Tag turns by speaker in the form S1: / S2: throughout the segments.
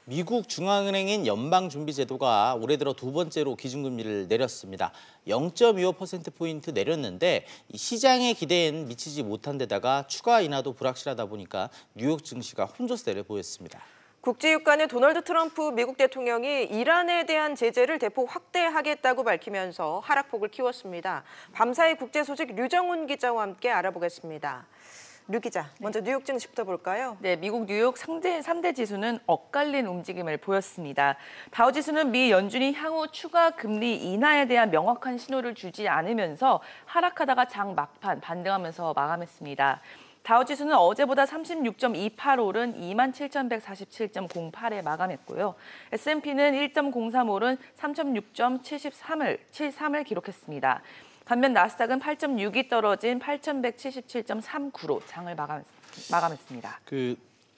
S1: 미국 중앙은행인 연방준비제도가 올해 들어 두 번째로 기준금리를 내렸습니다. 0.25%포인트 내렸는데 시장의 기대에는 미치지 못한 데다가 추가 인하도 불확실하다 보니까 뉴욕 증시가 혼조세를 보였습니다.
S2: 국제유가는 도널드 트럼프 미국 대통령이 이란에 대한 제재를 대폭 확대하겠다고 밝히면서 하락폭을 키웠습니다. 밤사이 국제소식 류정훈 기자와 함께 알아보겠습니다. 류 기자, 먼저 뉴욕 증시부터 볼까요?
S3: 네, 미국 뉴욕 3대 지수는 엇갈린 움직임을 보였습니다. 다우지수는 미 연준이 향후 추가 금리 인하에 대한 명확한 신호를 주지 않으면서 하락하다가 장 막판 반등하면서 마감했습니다. 다우지수는 어제보다 36.28 오른 27,147.08에 마감했고요. S&P는 1.03 오른 3,006.73을 기록했습니다. 반면 나스닥은 8.62 떨어진 8,177.39로 장을 마감했습니다.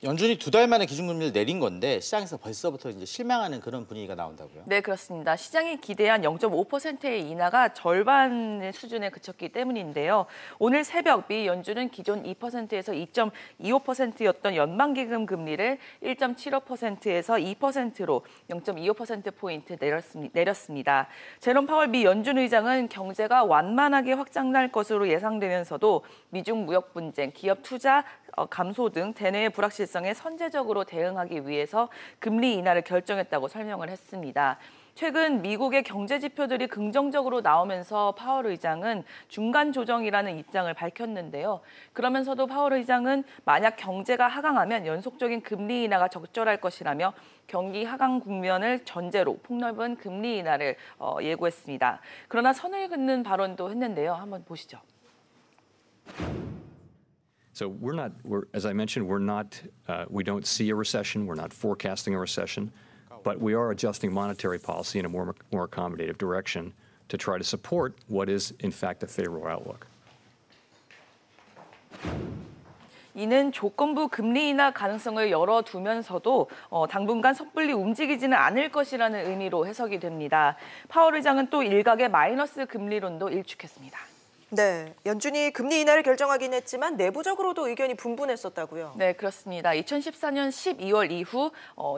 S1: 연준이 두 달 만에 기준금리를 내린 건데 시장에서 벌써부터 이제 실망하는 그런 분위기가 나온다고요?
S3: 네, 그렇습니다. 시장이 기대한 0.5%의 인하가 절반 수준에 그쳤기 때문인데요. 오늘 새벽 미 연준은 기존 2%에서 2.25%였던 연방기금 금리를 1.75%에서 2%로 0.25%포인트 내렸습니다. 제롬 파월 미 연준 의장은 경제가 완만하게 확장될 것으로 예상되면서도 미중 무역 분쟁, 기업 투자 감소 등 대내의 불확실성에 선제적으로 대응하기 위해서 금리 인하를 결정했다고 설명을 했습니다. 최근 미국의 경제 지표들이 긍정적으로 나오면서 파월 의장은 중간 조정이라는 입장을 밝혔는데요. 그러면서도 파월 의장은 만약 경제가 하강하면 연속적인 금리 인하가 적절할 것이라며 경기 하강 국면을 전제로 폭넓은 금리 인하를 예고했습니다. 그러나 선을 긋는 발언도 했는데요. 한번 보시죠.
S4: So as I mentioned, we don't see a recession. We're not forecasting a recession, but we are adjusting monetary policy in a more accommodative direction to try to support what is, in fact, a favorable outlook.
S3: 이는 조건부 금리 인하 가능성을 열어두면서도 당분간 섣불리 움직이지는 않을 것이라는 의미로 해석이 됩니다. 파월 의장은 또 일각의 마이너스 금리론도 일축했습니다.
S2: 네, 연준이 금리 인하를 결정하긴 했지만 내부적으로도 의견이 분분했었다고요.
S3: 네, 그렇습니다. 2014년 12월 이후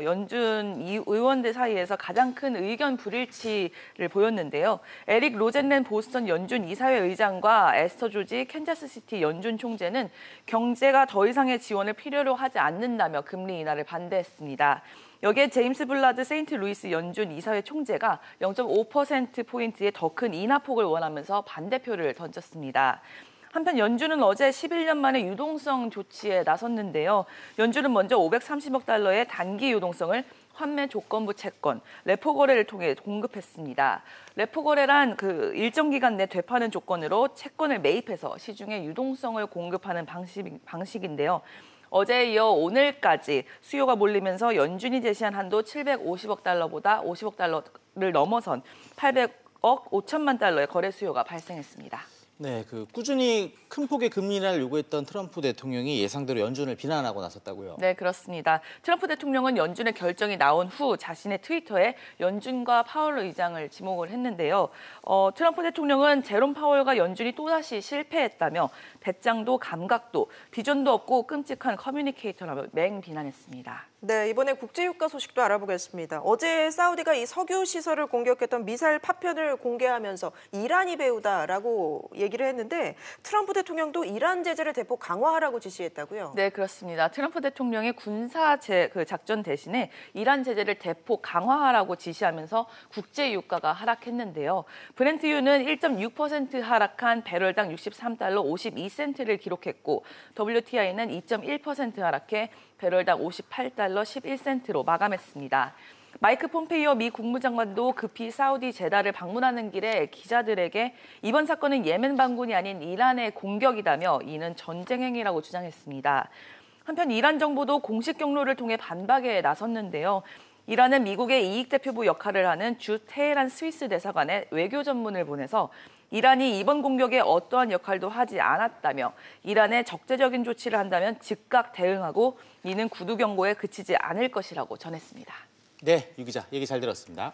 S3: 연준 의원들 사이에서 가장 큰 의견 불일치를 보였는데요. 에릭 로젠렌 보스턴 연준 이사회 의장과 에스터 조지 캔자스시티 연준 총재는 경제가 더 이상의 지원을 필요로 하지 않는다며 금리 인하를 반대했습니다. 여기에 제임스 블라드 세인트루이스 연준 이사회 총재가 0.5%포인트의 더 큰 인하폭을 원하면서 반대표를 던졌습니다. 한편 연준은 어제 11년 만에 유동성 조치에 나섰는데요. 연준은 먼저 530억 달러의 단기 유동성을 환매 조건부 채권, 레포 거래를 통해 공급했습니다. 레포 거래란 일정 기간 내 되파는 조건으로 채권을 매입해서 시중에 유동성을 공급하는 방식인데요. 어제에 이어 오늘까지 수요가 몰리면서 연준이 제시한 한도 750억 달러보다 50억 달러를 넘어선 800억 5천만 달러의 거래 수요가 발생했습니다.
S1: 네, 꾸준히 큰 폭의 금리 인하를 요구했던 트럼프 대통령이 예상대로 연준을 비난하고 나섰다고요?
S3: 네, 그렇습니다. 트럼프 대통령은 연준의 결정이 나온 후 자신의 트위터에 연준과 파월 의장을 지목을 했는데요. 트럼프 대통령은 제롬 파월과 연준이 또다시 실패했다며 배짱도 감각도 비전도 없고 끔찍한 커뮤니케이터라며 맹비난했습니다.
S2: 네, 이번에 국제유가 소식도 알아보겠습니다. 어제 사우디가 이 석유 시설을 공격했던 미사일 파편을 공개하면서 이란이 배우다라고 얘기를 했는데 트럼프 대통령도 이란 제재를 대폭 강화하라고 지시했다고요?
S3: 네, 그렇습니다. 트럼프 대통령의 군사 작전 대신에 이란 제재를 대폭 강화하라고 지시하면서 국제유가가 하락했는데요. 브렌트유는 1.6% 하락한 배럴당 63달러 52센트를 기록했고 WTI는 2.1% 하락해 배럴당 58달러 11센트로 마감했습니다. 마이크 폼페이오 미 국무장관도 급히 사우디 제다를 방문하는 길에 기자들에게 이번 사건은 예멘 반군이 아닌 이란의 공격이다며 이는 전쟁 행위라고 주장했습니다. 한편 이란 정부도 공식 경로를 통해 반박에 나섰는데요. 이란은 미국의 이익대표부 역할을 하는 주 테헤란 스위스 대사관에 외교 전문을 보내서 이란이 이번 공격에 어떠한 역할도 하지 않았다며 이란에 적대적인 조치를 한다면 즉각 대응하고 이는 구두 경고에 그치지 않을 것이라고 전했습니다.
S1: 네, 유 기자 얘기 잘 들었습니다.